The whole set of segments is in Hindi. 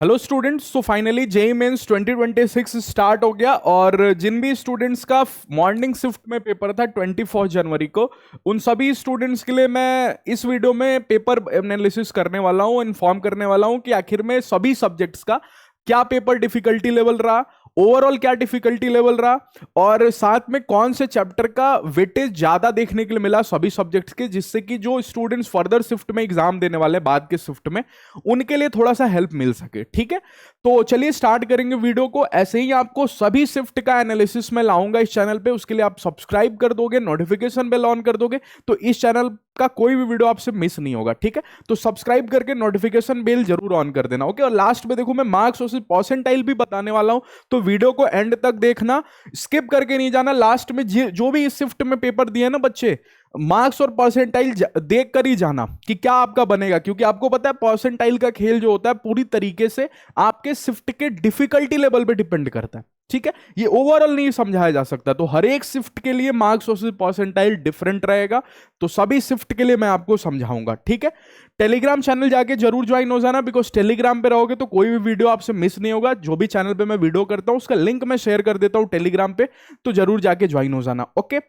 Hello students. So finally JEE mains 2026 start हो गया और जिन भी स्टूडेंट्स का मॉर्निंग शिफ्ट में पेपर था 24 जनवरी को, उन सभी स्टूडेंट्स के लिए मैं इस वीडियो में पेपर एनालिसिस करने वाला हूं, इन्फॉर्म करने वाला हूं कि आखिर में सभी सब्जेक्ट्स का क्या पेपर डिफिकल्टी लेवल रहा, ओवरऑल क्या डिफिकल्टी लेवल रहा, और साथ में कौन से चैप्टर का वेटेज ज्यादा देखने के लिए मिला सभी सब्जेक्ट्स के, जिससे कि जो स्टूडेंट्स फर्दर शिफ्ट में एग्जाम देने वाले बाद के शिफ्ट में उनके लिए थोड़ा सा हेल्प मिल सके। ठीक है, तो चलिए स्टार्ट करेंगे वीडियो को। ऐसे ही आपको सभी शिफ्ट का एनालिसिस में लाऊंगा इस चैनल पे। उसके लिए आप सब्सक्राइब कर दोगे, नोटिफिकेशन बेल ऑन कर दोगे, तो इस चैनल का कोई भी वीडियो आपसे मिस नहीं होगा। ठीक है, तो सब्सक्राइब करके नोटिफिकेशन बेल जरूर ऑन कर देना। ओके, और लास्ट में देखो मैं मार्क्स और परसेंटाइल भी बताने वाला हूं, तो वीडियो को एंड तक देखना, स्किप करके नहीं जाना। लास्ट में जो भी इस शिफ्ट में पेपर दिए ना बच्चे, मार्क्स और परसेंटाइल देख कर ही जाना कि क्या आपका बनेगा, क्योंकि आपको पता है परसेंटाइल का खेल जो होता है पूरी तरीके से आपके शिफ्ट के डिफिकल्टी लेवल पे डिपेंड करता है। ठीक है, ये ओवरऑल नहीं समझाया जा सकता, तो हर एक शिफ्ट के लिए मार्क्स और परसेंटाइल डिफरेंट रहेगा, तो सभी शिफ्ट के लिए मैं आपको समझाऊंगा। ठीक है, टेलीग्राम चैनल जाके जरूर ज्वाइन हो जाना, बिकॉज टेलीग्राम पे रहोगे तो कोई भी वीडियो आपसे मिस नहीं होगा। जो भी चैनल पे मैं वीडियो करता हूं उसका लिंक मैं शेयर कर देता हूं टेलीग्राम पे, तो जरूर जाके ज्वाइन हो जाना। ओके,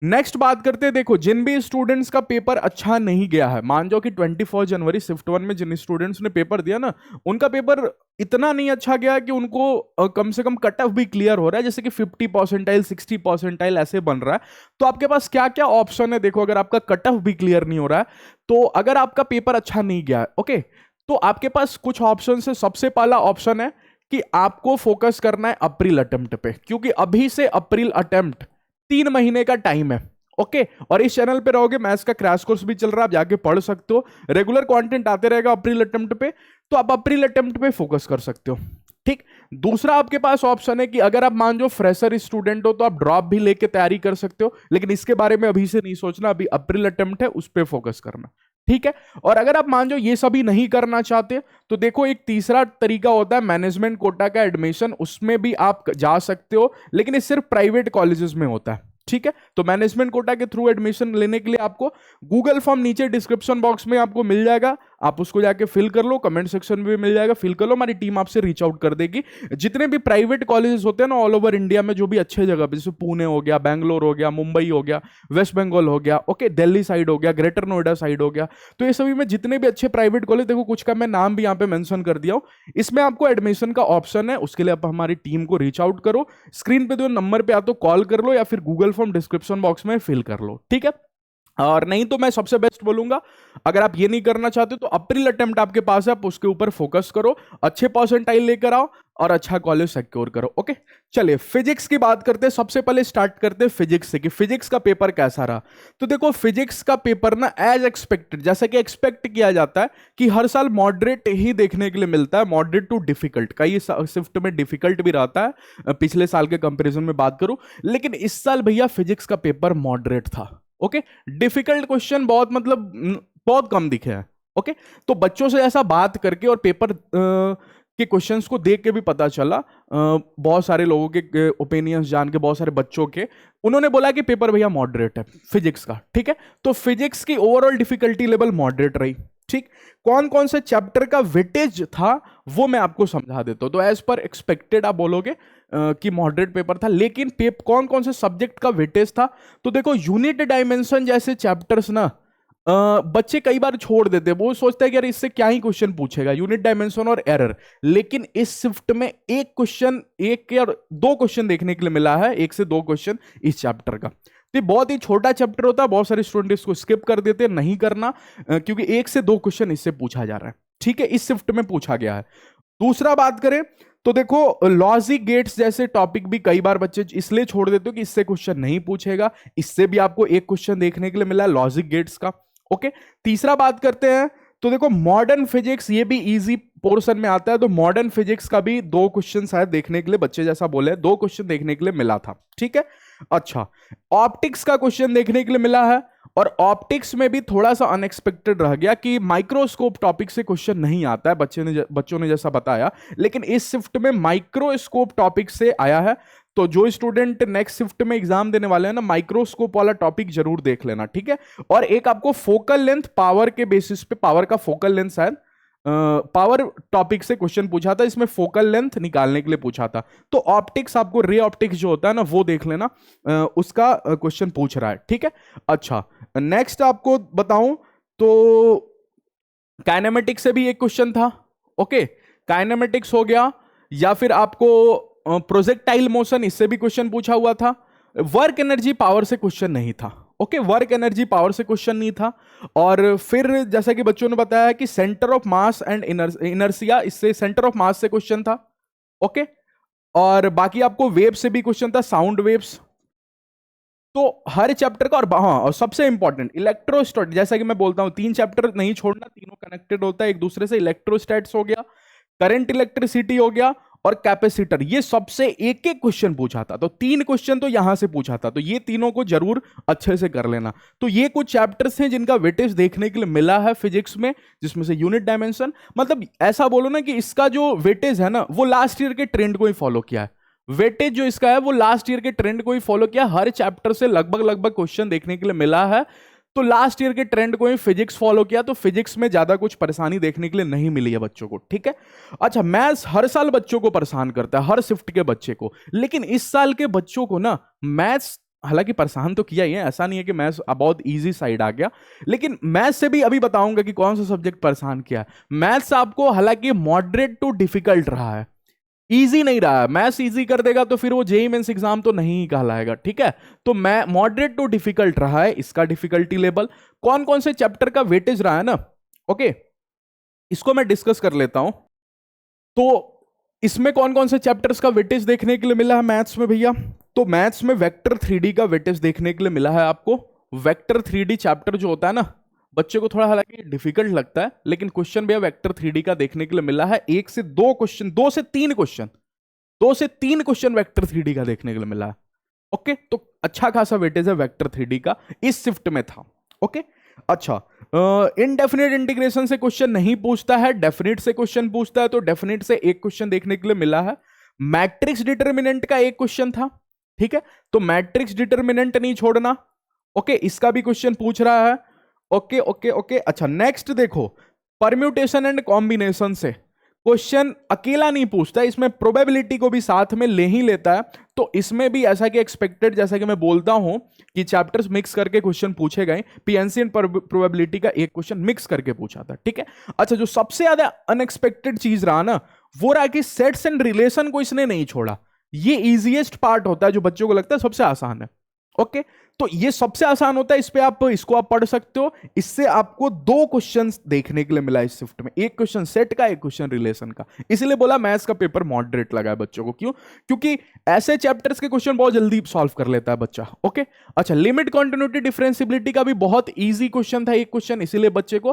नेक्स्ट बात करते हैं। देखो, जिन भी स्टूडेंट्स का पेपर अच्छा नहीं गया है, मान जाओ कि 24 जनवरी शिफ्ट 1 में जिन स्टूडेंट्स ने पेपर दिया ना, उनका पेपर इतना नहीं अच्छा गया कि उनको कम से कम कट ऑफ भी क्लियर हो रहा है, जैसे कि 50 परसेंटाइल 60 परसेंटाइल ऐसे बन रहा है। तो आपके पास क्या क्या ऑप्शन है, देखो, अगर आपका कट ऑफ भी क्लियर नहीं हो रहा है, तो अगर आपका पेपर अच्छा नहीं गया है, ओके, तो आपके पास कुछ ऑप्शन है। सबसे पहला ऑप्शन है कि आपको फोकस करना है अप्रैल अटेम्प्ट पे, क्योंकि अभी से अप्रैल अटेम्प्ट 3 महीने का टाइम है। ओके, और इस चैनल पे रहोगे, मैथ्स का क्रैश कोर्स भी चल रहा है, आप जाके पढ़ सकते हो, रेगुलर कंटेंट आते रहेगा अप्रैल अटेम्प्ट पे, तो आप अप्रैल अटेम्प्ट पे फोकस कर सकते हो। ठीक, दूसरा आपके पास ऑप्शन है कि अगर आप मान जो फ्रेशर स्टूडेंट हो तो आप ड्रॉप भी लेके तैयारी कर सकते हो, लेकिन इसके बारे में अभी से नहीं सोचना, अभी अप्रैल अटेम्प्ट है, उस पर फोकस करना। ठीक है, और अगर आप मान जो ये सभी नहीं करना चाहते, तो देखो एक तीसरा तरीका होता है मैनेजमेंट कोटा का एडमिशन, उसमें भी आप जा सकते हो, लेकिन ये सिर्फ प्राइवेट कॉलेजेस में होता है। ठीक है, तो मैनेजमेंट कोटा के थ्रू एडमिशन लेने के लिए आपको गूगल फॉर्म नीचे डिस्क्रिप्शन बॉक्स में आपको मिल जाएगा, आप उसको जाके फिल कर लो, कमेंट सेक्शन में भी मिल जाएगा, फिल कर लो, हमारी टीम आपसे रीच आउट कर देगी। जितने भी प्राइवेट कॉलेजेस होते हैं ना ऑल ओवर इंडिया में, जो भी अच्छे जगह पे, जैसे पुणे हो गया, बैंगलोर हो गया, मुंबई हो गया, वेस्ट बंगाल हो गया, ओके, दिल्ली साइड हो गया, ग्रेटर नोएडा साइड हो गया, तो ये सभी में जितने भी अच्छे प्राइवेट कॉलेज, देखो कुछ का मैं नाम भी यहाँ पे मेंशन कर दिया हूँ, इसमें आपको एडमिशन का ऑप्शन है। उसके लिए आप हमारी टीम को रीच आउट करो, स्क्रीन पे जो नंबर पे या तो कॉल कर लो या फिर गूगल फॉर्म डिस्क्रिप्शन बॉक्स में फिल कर लो। ठीक है, और नहीं तो मैं सबसे बेस्ट बोलूंगा, अगर आप ये नहीं करना चाहते तो अप्रैल अटेम्प्ट आपके पास है, आप उसके ऊपर फोकस करो, अच्छे परसेंटाइल लेकर आओ और अच्छा कॉलेज सिक्योर करो। ओके, चलिए फिजिक्स की बात करते हैं। सबसे पहले स्टार्ट करते हैं फिजिक्स से कि फिजिक्स का पेपर कैसा रहा। तो देखो, फिजिक्स का पेपर ना एज एक्सपेक्टेड, जैसा कि एक्सपेक्ट किया जाता है कि हर साल मॉडरेट ही देखने के लिए मिलता है, मॉडरेट टू डिफिकल्ट, कई शिफ्ट में डिफिकल्ट भी रहता है, पिछले साल के कंपेरिजन में बात करूं, लेकिन इस साल भैया फिजिक्स का पेपर मॉडरेट था। ओके, डिफिकल्ट क्वेश्चन बहुत, मतलब बहुत कम दिखे हैं। ओके, तो बच्चों से ऐसा बात करके और पेपर के क्वेश्चंस को देख के भी पता चला, बहुत सारे लोगों के ओपिनियंस जान के, बहुत सारे बच्चों के, उन्होंने बोला कि पेपर भैया मॉडरेट है फिजिक्स का। ठीक है, तो फिजिक्स की ओवरऑल डिफिकल्टी लेवल मॉडरेट रही। ठीक, कौन कौन से चैप्टर का वेटेज था वो मैं आपको समझा देता हूं। तो एज पर एक्सपेक्टेड आप बोलोगे कि मॉडरेट पेपर था, लेकिन कौन कौन से सब्जेक्ट का वेटेज था, तो देखो यूनिट डायमेंशन जैसे चैप्टर्स ना, बच्चे कई बार छोड़ देते हैं, वो सोचते हैं कि यार इससे क्या ही क्वेश्चन पूछेगा, यूनिट डायमेंशन और एरर, लेकिन इस शिफ्ट में एक क्वेश्चन, एक या दो क्वेश्चन देखने के लिए मिला है, 1 से 2 क्वेश्चन इस चैप्टर का। तो बहुत ही छोटा चैप्टर होता है, बहुत सारे स्टूडेंट इसको स्किप कर देते हैं, नहीं करना, क्योंकि 1 से 2 क्वेश्चन इससे पूछा जा रहा है। ठीक है, इस शिफ्ट में पूछा गया है। दूसरा बात करें तो देखो, लॉजिक गेट्स जैसे टॉपिक भी कई बार बच्चे इसलिए छोड़ देते हो कि इससे क्वेश्चन नहीं पूछेगा, इससे भी आपको एक क्वेश्चन देखने के लिए मिला लॉजिक गेट्स का। ओके, तीसरा बात करते हैं, तो देखो मॉडर्न फिजिक्स, ये भी इजी पोर्शन में आता है, तो मॉडर्न फिजिक्स का भी 2 क्वेश्चन शायद देखने के लिए, बच्चे जैसा बोले 2 क्वेश्चन देखने के लिए मिला था। ठीक है, अच्छा, ऑप्टिक्स का क्वेश्चन देखने के लिए मिला है, और ऑप्टिक्स में भी थोड़ा सा अनएक्सपेक्टेड रह गया कि माइक्रोस्कोप टॉपिक से क्वेश्चन नहीं आता है, बच्चों ने जैसा बताया, लेकिन इस शिफ्ट में माइक्रोस्कोप टॉपिक से आया है। तो जो स्टूडेंट नेक्स्ट शिफ्ट में एग्जाम देने वाले हैं ना, माइक्रोस्कोप वाला टॉपिक जरूर देख लेना। ठीक है, और एक आपको फोकल लेंथ पावर के बेसिस पे, पावर का फोकल लेंथ शायद पावर टॉपिक से क्वेश्चन पूछा था, इसमें फोकल लेंथ निकालने के लिए पूछा था। तो ऑप्टिक्स, आपको रे ऑप्टिक्स जो होता है ना वो देख लेना, उसका क्वेश्चन पूछ रहा है, ठीक है। अच्छा, नेक्स्ट आपको बताऊं तो काइनेमेटिक्स से भी एक क्वेश्चन था। ओके, काइनेमेटिक्स हो गया, या फिर आपको प्रोजेक्टाइल मोशन, इससे भी क्वेश्चन पूछा हुआ था। वर्क एनर्जी पावर से क्वेश्चन नहीं था। ओके, वर्क एनर्जी पावर से क्वेश्चन नहीं था। और फिर जैसा कि बच्चों ने बताया कि centre of mass and inertia, इससे सेंटर ऑफ मास से क्वेश्चन था। ओके, और बाकी आपको वेव से भी क्वेश्चन था, साउंड वेव्स। तो हर चैप्टर का, और हाँ, और सबसे इंपॉर्टेंट इलेक्ट्रोस्टैट, जैसा कि मैं बोलता हूं 3 चैप्टर नहीं छोड़ना, तीनों कनेक्टेड होता है एक दूसरे से। इलेक्ट्रोस्टैट्स हो गया, करंट इलेक्ट्रिसिटी हो गया, और कैपेसिटर, ये सबसे एक एक क्वेश्चन पूछा था। तो 3 क्वेश्चन तो यहां से पूछा था, तो ये तीनों को जरूर अच्छे से कर लेना। तो ये कुछ चैप्टर्स हैं जिनका वेटेज देखने के लिए मिला है फिजिक्स में, जिसमें से यूनिट डायमेंशन, मतलब ऐसा बोलो ना कि इसका जो वेटेज है ना वो लास्ट ईयर के ट्रेंड को ही फॉलो किया है। वेटेज जो इसका है वो लास्ट ईयर के ट्रेंड को ही फॉलो किया, हर चैप्टर से लगभग लगभग क्वेश्चन देखने के लिए मिला है। तो लास्ट ईयर के ट्रेंड को ही फिजिक्स फॉलो किया, तो फिजिक्स में ज्यादा कुछ परेशानी देखने के लिए नहीं मिली है बच्चों को, ठीक है। अच्छा, मैथ्स हर साल बच्चों को परेशान करता है, हर शिफ्ट के बच्चे को, लेकिन इस साल के बच्चों को ना मैथ्स हालांकि परेशान तो किया ही है, ऐसा नहीं है कि मैथ्स बहुत इजी साइड आ गया, लेकिन मैथ्स से भी अभी बताऊंगा कि कौन सा सब्जेक्ट परेशान किया है। मैथ्स आपको हालांकि मॉडरेट टू डिफिकल्ट रहा है, इजी नहीं रहा है। मैथ्स इजी कर देगा तो फिर वो जेईई मेंस एग्जाम तो नहीं कहलाएगा, ठीक है। तो मैं मॉडरेट टू डिफिकल्ट रहा है इसका डिफिकल्टी लेवल। कौन कौन से चैप्टर का वेटेज रहा है ना, ओके, इसको मैं डिस्कस कर लेता हूं। तो इसमें कौन कौन से चैप्टर्स का वेटेज देखने के लिए मिला है मैथ्स में भैया? तो मैथ्स में वेक्टर 3D का वेटेज देखने के लिए मिला है आपको। वेक्टर 3D चैप्टर जो होता है ना, बच्चे को थोड़ा हालांकि डिफिकल्ट लगता है, लेकिन क्वेश्चन भैया वेक्टर 3D का देखने के लिए मिला है। 1 से 2 क्वेश्चन, 2 से 3 क्वेश्चन, 2 से 3 क्वेश्चन वेक्टर 3D का देखने के लिए मिला है। ओके, तो अच्छा खासा वेटेज है वेक्टर 3D का, इस शिफ्ट में था। ओके, अच्छा, इनडेफिनेट इंटीग्रेशन से क्वेश्चन नहीं पूछता है, डेफिनेट से क्वेश्चन पूछता है, तो डेफिनेट से एक क्वेश्चन देखने के लिए मिला है। मैट्रिक्स डिटर्मिनेंट का एक क्वेश्चन था, ठीक है, तो मैट्रिक्स डिटर्मिनेंट नहीं छोड़ना। ओके, इसका भी क्वेश्चन पूछ रहा है। ओके ओके ओके, अच्छा नेक्स्ट देखो, परम्यूटेशन एंड कॉम्बिनेशन से क्वेश्चन अकेला नहीं पूछता, इसमें प्रोबेबिलिटी को भी साथ में ले ही लेता है। तो इसमें भी ऐसा कि एक्सपेक्टेड, जैसा कि मैं बोलता हूं कि चैप्टर्स मिक्स करके क्वेश्चन पूछे गए, पीएनसी एंड प्रोबेबिलिटी का एक क्वेश्चन मिक्स करके पूछा था, ठीक है। अच्छा, जो सबसे ज्यादा अनएक्सपेक्टेड चीज रहा ना, वो रहा कि सेट्स एंड रिलेशन को इसने नहीं छोड़ा। ये इजीएस्ट पार्ट होता है, जो बच्चों को लगता है सबसे आसान है। ओके, तो ये सबसे आसान होता है, इस पे आप इसको आप पढ़ सकते हो। इससे आपको 2 क्वेश्चंस देखने के लिए मिला इस शिफ्ट में, एक क्वेश्चन सेट का, एक क्वेश्चन रिलेशन का। इसलिए बोला मैथ्स का पेपर मॉडरेट लगा है बच्चों को। क्यों? क्योंकि ऐसे चैप्टर्स के क्वेश्चन बहुत जल्दी सॉल्व कर लेता है बच्चा। ओके, अच्छा, लिमिट कंटिन्यूटी डिफरेंशियबिलिटी का भी बहुत इजी क्वेश्चन था, एक क्वेश्चन, इसीलिए बच्चे को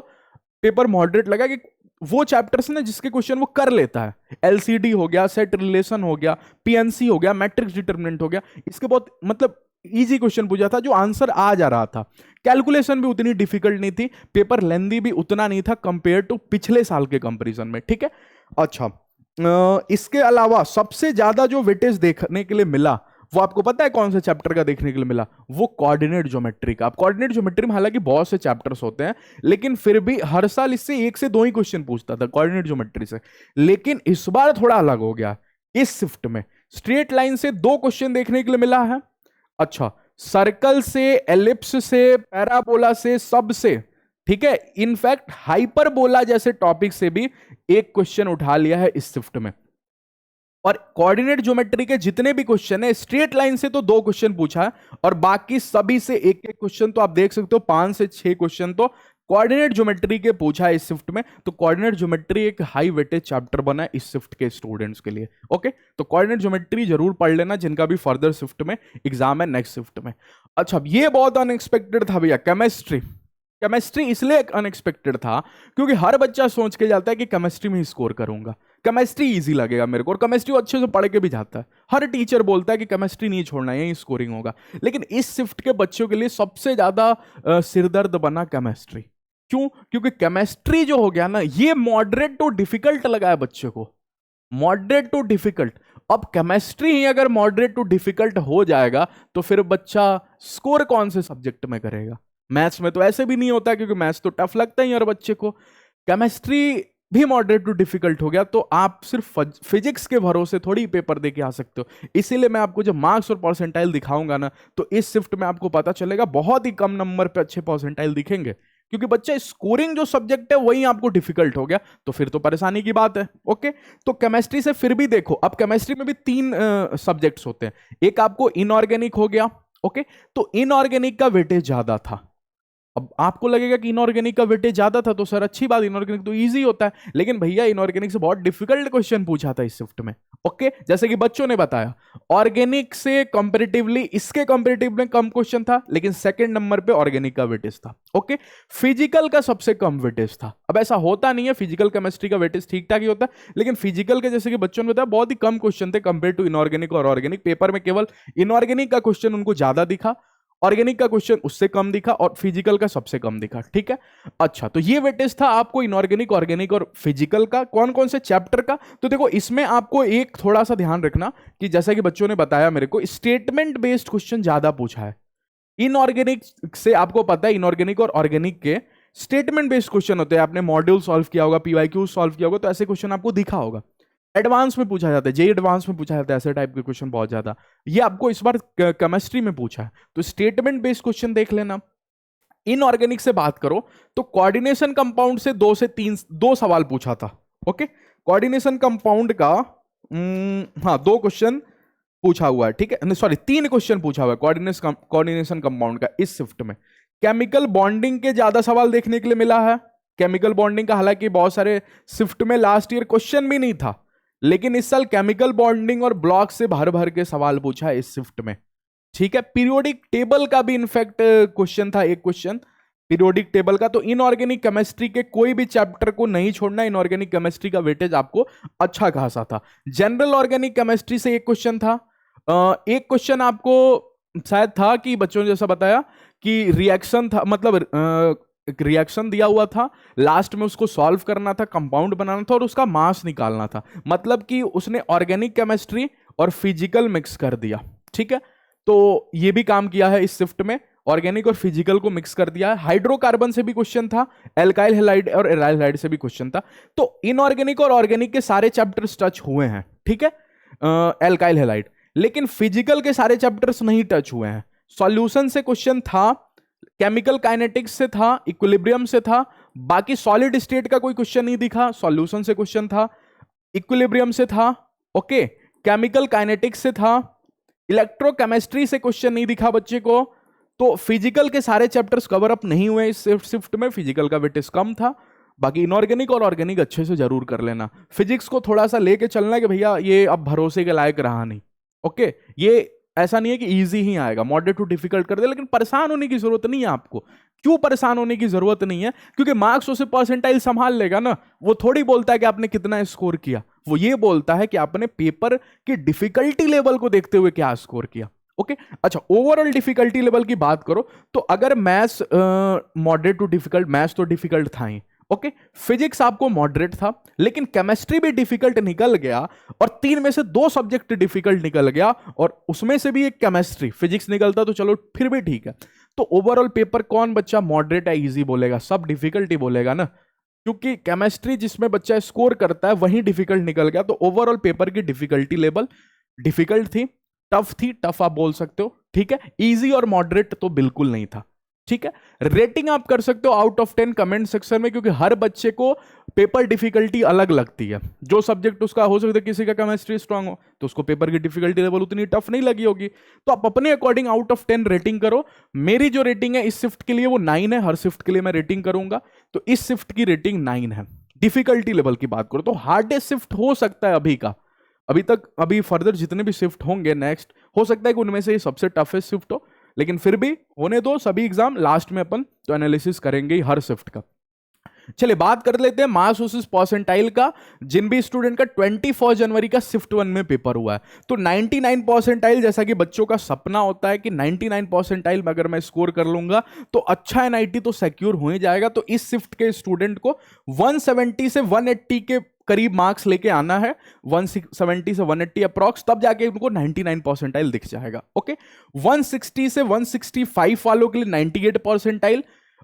पेपर मॉडरेट लगा कि वो चैप्टर्स ना जिसके क्वेश्चन वो कर लेता है। एलसीडी हो गया, सेट रिलेशन हो गया, पीएनसी हो गया, मैट्रिक्स डिटरमिनेंट हो गया, इसके बहुत मतलब इजी क्वेश्चन पूछा था जो आंसर आ जा रहा था। कैलकुलेशन भी उतनी डिफिकल्ट नहीं थी, पेपर लेंदी भी उतना नहीं था कंपेयर टू पिछले साल के कंपैरिजन में, ठीक है। अच्छा, इसके अलावा सबसे ज्यादा जो वेटेज देखने के लिए मिला, वो आपको पता है कौन से चैप्टर का देखने के लिए मिला? वो कोऑर्डिनेट ज्योमेट्री का। अब कोऑर्डिनेट ज्योमेट्री में हालांकि बहुत से चैप्टर्स होते हैं, लेकिन फिर भी हर साल इससे 1 से 2 ही क्वेश्चन पूछता था कोऑर्डिनेट ज्योमेट्री से, लेकिन इस बार थोड़ा अलग हो गया। इस शिफ्ट में स्ट्रेट लाइन से 2 क्वेश्चन देखने के लिए मिला है। अच्छा, सर्कल से, एलिप्स से, पैराबोला से, सब से, ठीक है, इनफैक्ट हाइपरबोला जैसे टॉपिक से भी एक क्वेश्चन उठा लिया है इस शिफ्ट में। और कोऑर्डिनेट ज्योमेट्री के जितने भी क्वेश्चन है, स्ट्रेट लाइन से तो 2 क्वेश्चन पूछा है, और बाकी सभी से एक एक क्वेश्चन, तो आप देख सकते हो 5 से 6 क्वेश्चन तो कोऑर्डिनेट ज्योमेट्री के पूछा है इस शिफ्ट में। तो कोऑर्डिनेट ज्योमेट्री एक हाई वेटेज चैप्टर बना है इस शिफ्ट के स्टूडेंट्स के लिए। ओके, तो कोऑर्डिनेट ज्योमेट्री जरूर पढ़ लेना जिनका भी फर्दर शिफ्ट में एग्जाम है, नेक्स्ट शिफ्ट में। अच्छा, ये बहुत अनएक्सपेक्टेड था भैया, केमिस्ट्री। केमिस्ट्री इसलिए अनएक्सपेक्टेड था क्योंकि हर बच्चा सोच के जाता है कि केमिस्ट्री में ही स्कोर करूंगा, केमिस्ट्री इजी लगेगा मेरे को, और केमिस्ट्री अच्छे से पढ़ के भी जाता है। हर टीचर बोलता है कि केमिस्ट्री नहीं छोड़ना, यही स्कोरिंग होगा। लेकिन इस शिफ्ट के बच्चों के लिए सबसे ज्यादा सिरदर्द बना केमिस्ट्री। क्यों? क्योंकि केमिस्ट्री जो हो गया ना, ये मॉडरेट टू डिफिकल्ट लगा है बच्चे को, मॉडरेट टू डिफिकल्ट। अब केमिस्ट्री ही अगर मॉडरेट टू डिफिकल्ट हो जाएगा तो फिर बच्चा स्कोर कौन से सब्जेक्ट में करेगा? मैथ्स में तो ऐसे भी नहीं होता, क्योंकि मैथ्स तो टफ लगता ही हर बच्चे को। केमिस्ट्री भी मॉडरेट टू डिफिकल्ट हो गया तो आप सिर्फ फिजिक्स के भरोसे थोड़ी पेपर दे के आ सकते हो। इसीलिए मैं आपको जब मार्क्स और परसेंटाइल दिखाऊंगा ना, तो इस शिफ्ट में आपको पता चलेगा बहुत ही कम नंबर पे अच्छे परसेंटाइल दिखेंगे, क्योंकि बच्चा स्कोरिंग जो सब्जेक्ट है वही आपको डिफिकल्ट हो गया, तो फिर तो परेशानी की बात है। ओके, तो केमिस्ट्री से फिर भी देखो, अब केमिस्ट्री में भी तीन सब्जेक्ट्स होते हैं। एक आपको इनऑर्गेनिक हो गया, ओके, तो इनऑर्गेनिक का वेटेज ज्यादा था। अब आपको लगेगा कि इनऑर्गेनिक का वेटेज ज्यादा था तो सर अच्छी बात, इनऑर्गेनिक तो इजी होता है, लेकिन भैया इनऑर्गेनिक से बहुत डिफिकल्ट क्वेश्चन पूछा था इस शिफ्ट में। ओके, जैसे कि बच्चों ने बताया, ऑर्गेनिक से कंपैरेटिवली इसके कंपैरेटिव में कम क्वेश्चन था, लेकिन सेकंड नंबर पे ऑर्गेनिक का वेटेज था। ओके, फिजिकल का सबसे कम वेटेज था। अब ऐसा होता नहीं है, फिजिकल केमिस्ट्री का वेटेज ठीक ठाक ही होता है, लेकिन फिजिकल के जैसे कि बच्चों ने बताया बहुत ही कम क्वेश्चन थे कंपेयर टू इनऑर्गेनिक और ऑर्गेनिक। पेपर में केवल इनऑर्गेनिक का क्वेश्चन उनको ज्यादा दिखा, ऑर्गेनिक का क्वेश्चन उससे कम दिखा और फिजिकल का सबसे कम दिखा। ठीक है, अच्छा, तो ये वेटेज था आपको इनऑर्गेनिक, ऑर्गेनिक और फिजिकल का। कौन कौन से चैप्टर का, तो देखो इसमें आपको एक थोड़ा सा ध्यान रखना कि जैसा कि बच्चों ने बताया मेरे को, स्टेटमेंट बेस्ड क्वेश्चन ज्यादा पूछा है। इनऑर्गेनिक से आपको पता है, इनऑर्गेनिक और ऑर्गेनिक के स्टेटमेंट बेस्ड क्वेश्चन होते हैं। आपने मॉड्यूल सॉल्व किया होगा, पीवाईक्यू सॉल्व किया होगा, तो ऐसे क्वेश्चन आपको दिखा होगा। एडवांस में पूछा जाता है, जे एडवांस में पूछा जाता है ऐसे टाइप के क्वेश्चन बहुत ज्यादा। ये आपको इस बार केमिस्ट्री में पूछा है, तो स्टेटमेंट बेस्ड क्वेश्चन देख लेना। इनऑर्गेनिक से बात करो तो कोऑर्डिनेशन कंपाउंड से दो सवाल पूछा था। ओके, कोऑर्डिनेशन कंपाउंड का हाँ 2 क्वेश्चन पूछा हुआ है। ठीक है, सॉरी 3 क्वेश्चन पूछा हुआ है कोऑर्डिनेशन कंपाउंड का इस शिफ्ट में। केमिकल बॉन्डिंग के ज्यादा सवाल देखने के लिए मिला है। केमिकल बॉन्डिंग का हालांकि बहुत सारे शिफ्ट में लास्ट ईयर क्वेश्चन भी नहीं था, लेकिन इस साल केमिकल बॉन्डिंग और ब्लॉक से भर भर के सवाल पूछा है इस शिफ्ट में। ठीक है, पीरियोडिक टेबल का भी इनफैक्ट क्वेश्चन था, एक क्वेश्चन पीरियोडिक टेबल का। तो इनऑर्गेनिक केमिस्ट्री के कोई भी चैप्टर को नहीं छोड़ना, इनऑर्गेनिक केमिस्ट्री का वेटेज आपको अच्छा खासा था। जनरल ऑर्गेनिक केमिस्ट्री से एक क्वेश्चन था। एक क्वेश्चन आपको शायद था कि बच्चों ने जैसा बताया कि रिएक्शन था, मतलब रिएक्शन दिया हुआ था, लास्ट में उसको सॉल्व करना था, कंपाउंड बनाना था और उसका मास निकालना था। मतलब कि उसने ऑर्गेनिक केमिस्ट्री और फिजिकल मिक्स कर दिया। ठीक है, तो ये भी काम किया है इस शिफ्ट में, ऑर्गेनिक और फिजिकल को मिक्स कर दिया है। हाइड्रोकार्बन से भी क्वेश्चन था, एल्काइल हैलाइड और एराइल हैलाइड से भी क्वेश्चन था। तो इनऑर्गेनिक और ऑर्गेनिक के सारे चैप्टर्स टच हुए हैं। ठीक है, एल्काइल हैलाइड, लेकिन फिजिकल के सारे चैप्टर्स नहीं टच हुए हैं। सॉल्यूशन से क्वेश्चन था, केमिकल काइनेटिक्स से था, इक्विलिब्रियम से था, बाकी सॉलिड स्टेट का कोई क्वेश्चन नहीं दिखा। सॉल्यूशन से क्वेश्चन था, इक्विलिब्रियम से था, ओके, केमिकल काइनेटिक्स से था, इलेक्ट्रोकेमिस्ट्री से क्वेश्चन नहीं दिखा बच्चे को। तो फिजिकल के सारे चैप्टर्स कवर अप नहीं हुए इस शिफ्ट में, फिजिकल का वेटेज कम था। बाकी इनऑर्गेनिक और ऑर्गेनिक अच्छे से जरूर कर लेना। फिजिक्स को थोड़ा सा लेके चलना कि भैया ये अब भरोसे के लायक रहा नहीं। ओके, ये ऐसा नहीं है कि इजी ही आएगा, मॉडरेट टू डिफिकल्ट कर दे, लेकिन परेशान होने की जरूरत नहीं है आपको। क्यों परेशान होने की जरूरत नहीं है? क्योंकि मार्क्स उसे परसेंटाइल संभाल लेगा ना। वो थोड़ी बोलता है कि आपने कितना स्कोर किया, वो ये बोलता है कि आपने पेपर की डिफिकल्टी लेवल को देखते हुए क्या स्कोर किया। ओके, अच्छा, ओवरऑल डिफिकल्टी लेवल की बात करो तो अगर maths moderate to difficult, maths तो डिफिकल्ट था ही, ओके, फिजिक्स आपको मॉडरेट था, लेकिन केमिस्ट्री भी डिफिकल्ट निकल गया और 3 में से 2 सब्जेक्ट डिफिकल्ट निकल गया और उसमें से भी एक केमिस्ट्री। फिजिक्स निकलता तो चलो फिर भी ठीक है। तो ओवरऑल पेपर कौन बच्चा मॉडरेट है इजी बोलेगा? सब डिफिकल्टी बोलेगा ना, क्योंकि केमिस्ट्री जिसमें बच्चा स्कोर करता है वही डिफिकल्ट निकल गया। तो ओवरऑल पेपर की डिफिकल्टी लेवल डिफिकल्ट थी, टफ आप बोल सकते हो। ठीक है, इजी और मॉडरेट तो बिल्कुल नहीं था। ठीक है, रेटिंग आप कर सकते हो आउट ऑफ 10 कमेंट सेक्शन में, क्योंकि हर बच्चे को पेपर डिफिकल्टी अलग लगती है। जो सब्जेक्ट उसका हो सकता है, किसी का केमिस्ट्री स्ट्रांग हो तो उसको पेपर की डिफिकल्टी लेवल उतनी टफ नहीं लगी होगी। तो आप अपने अकॉर्डिंग आउट ऑफ 10 रेटिंग करो। मेरी जो रेटिंग है इस शिफ्ट के लिए वो 9 है, हर शिफ्ट के लिए मैं रेटिंग करूंगा, तो इस शिफ्ट की रेटिंग 9 है। डिफिकल्टी लेवल की बात करो तो हार्डेस्ट शिफ्ट हो सकता है अभी का, अभी फर्दर जितने भी शिफ्ट होंगे नेक्स्ट, हो सकता है कि उनमें से ये सबसे टफेस्ट शिफ्ट हो, लेकिन फिर भी होने दो, सभी एग्जाम लास्ट में अपन तो एनालिसिस करेंगे ही हर शिफ्ट का। चलिए बात कर लेते हैं मास वर्सेस परसेंटाइल का। जिन भी स्टूडेंट का 24 जनवरी का शिफ्ट 1 में पेपर हुआ है, तो 99 परसेंटाइल, जैसा कि बच्चों का सपना होता है कि 99 परसेंटाइल में अगर मैं स्कोर कर लूंगा तो अच्छा एनआईटी तो सिक्योर हो ही जाएगा। तो इस शिफ्ट के स्टूडेंट को 170 से 180 के करीब मार्क्स लेके आना है, 170 से 180 अप्रॉक्स, तब जाके उनको 99 परसेंटाइल दिख जाएगा। ओके, 160 से 165 वालों के लिए 98 परसेंटाइल,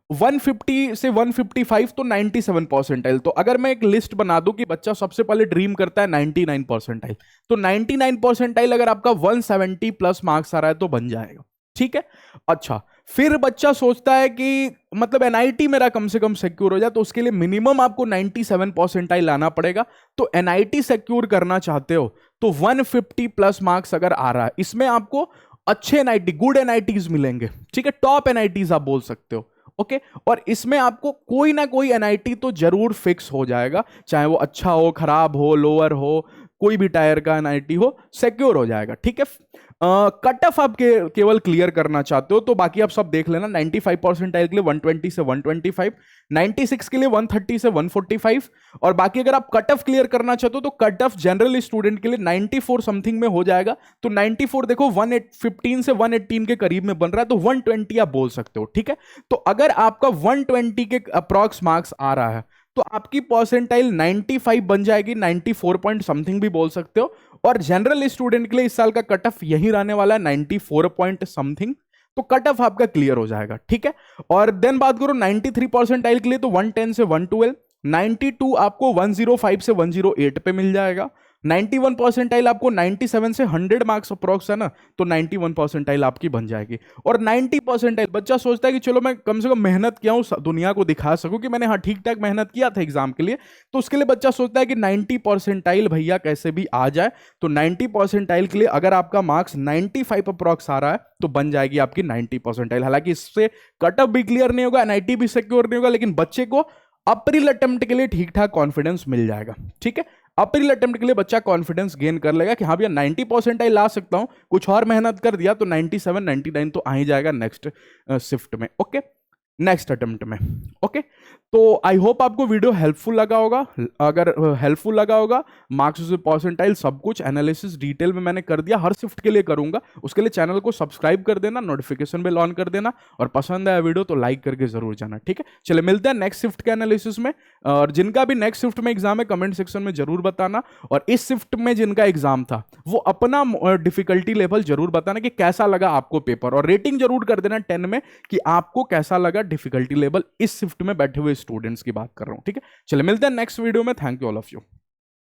150 से 155 तो 97 परसेंटाइल। तो अगर मैं एक लिस्ट बना दूं कि बच्चा सबसे पहले ड्रीम करता है 99 परसेंटाइल, तो 99 परसेंटाइल अगर आपका 170 प्लस मार्क्स आ रहा है तो बन जाएगा। ठीक है। अच्छा, फिर बच्चा सोचता है कि मतलब एनआईटी मेरा कम से कम सिक्योर हो जाए, तो उसके लिए मिनिमम आपको 97 परसेंटाइल लाना पड़ेगा। तो एनआईटी सिक्योर करना चाहते हो तो 150 प्लस मार्क्स अगर आ रहा है, इसमें आपको अच्छे एनआईटी, गुड एनआईटीज मिलेंगे। ठीक है, टॉप एनआईटीज आप बोल सकते हो। ओके, और इसमें आपको कोई ना कोई एनआईटी तो जरूर फिक्स हो जाएगा, चाहे वो अच्छा हो, खराब हो, लोअर हो, कोई भी टायर का एनआईटी हो, सिक्योर हो जाएगा। ठीक है। कट ऑफ आप केवल क्लियर करना चाहते हो तो बाकी आप सब देख लेना। 95 परसेंटाइल के लिए 120 से 125, 96 के लिए 130 से 145, और बाकी अगर आप कट ऑफ क्लियर करना चाहते हो तो कट ऑफ जनरल स्टूडेंट के लिए 94 समथिंग में हो जाएगा। तो 94 देखो 115 से 118 के करीब में बन रहा है, तो 120 आप बोल सकते हो। ठीक है, तो अगर आपका 120 के अप्रॉक्स मार्क्स आ रहा है तो आपकी परसेंटाइल 95 बन जाएगी, 94 पॉइंट समथिंग भी बोल सकते हो। और जनरल स्टूडेंट के लिए इस साल का कट ऑफ यही रहने वाला है 94 पॉइंट समथिंग, तो कट ऑफ आपका क्लियर हो जाएगा। ठीक है, और देन बात करो 93 परसेंटाइल के लिए तो 110 से 112, 92 आपको 105 से 108 पे मिल जाएगा, 91 परसेंटाइल आपको 97 से 100 मार्क्स अप्रॉक्स है ना, तो 91 परसेंटाइल आपकी बन जाएगी। और 90 परसेंटाइल बच्चा सोचता है कि चलो मैं कम से कम मेहनत किया हूं, दुनिया को दिखा सकूं कि मैंने हाँ ठीक ठाक मेहनत किया था एग्जाम के लिए, तो उसके लिए बच्चा सोचता है कि 90 परसेंटाइल भैया कैसे भी आ जाए। तो 90 परसेंटाइल के लिए अगर आपका मार्क्स 95 अप्रॉक्स आ रहा है तो बन जाएगी आपकी 90 परसेंटाइल। हालांकि इससे कट ऑफ भी क्लियर नहीं होगा, एनआईटी भी सिक्योर नहीं होगा, लेकिन बच्चे को अप्रैल अटेम्प्ट के लिए ठीक ठाक कॉन्फिडेंस मिल जाएगा। ठीक है, अप्रैल अटेम्प्ट के लिए बच्चा कॉन्फिडेंस गेन कर लेगा कि हाँ भैया 90 परसेंटाइल ला सकता हूं, कुछ और मेहनत कर दिया तो 97 99 तो आ ही जाएगा नेक्स्ट शिफ्ट में। ओके, नेक्स्ट अटेम्प्ट में। ओके, तो आई होप आपको वीडियो हेल्पफुल लगा होगा। अगर हेल्पफुल लगा होगा, मार्क्स परसेंटाइल सब कुछ एनालिसिस डिटेल में मैंने कर दिया, हर शिफ्ट के लिए करूंगा। उसके लिए चैनल को सब्सक्राइब कर देना, नोटिफिकेशन बेल ऑन कर देना, और पसंद आया वीडियो तो लाइक करके जरूर जाना। ठीक है, चलिए मिलते हैं नेक्स्ट शिफ्ट के एनालिसिस में। और जिनका भी नेक्स्ट शिफ्ट में एग्जाम है कमेंट सेक्शन में जरूर बताना, और इस शिफ्ट में जिनका एग्जाम था वो अपना डिफिकल्टी लेवल जरूर बताना कि कैसा लगा आपको पेपर, और रेटिंग जरूर कर देना 10 में कि आपको कैसा लगा डिफिकल्टी लेवल इस शिफ्ट में बैठे हुए स्टूडेंट्स की बात कर रहा हूं। ठीक है, चलिए मिलते हैं नेक्स्ट वीडियो में। Thank you all of you.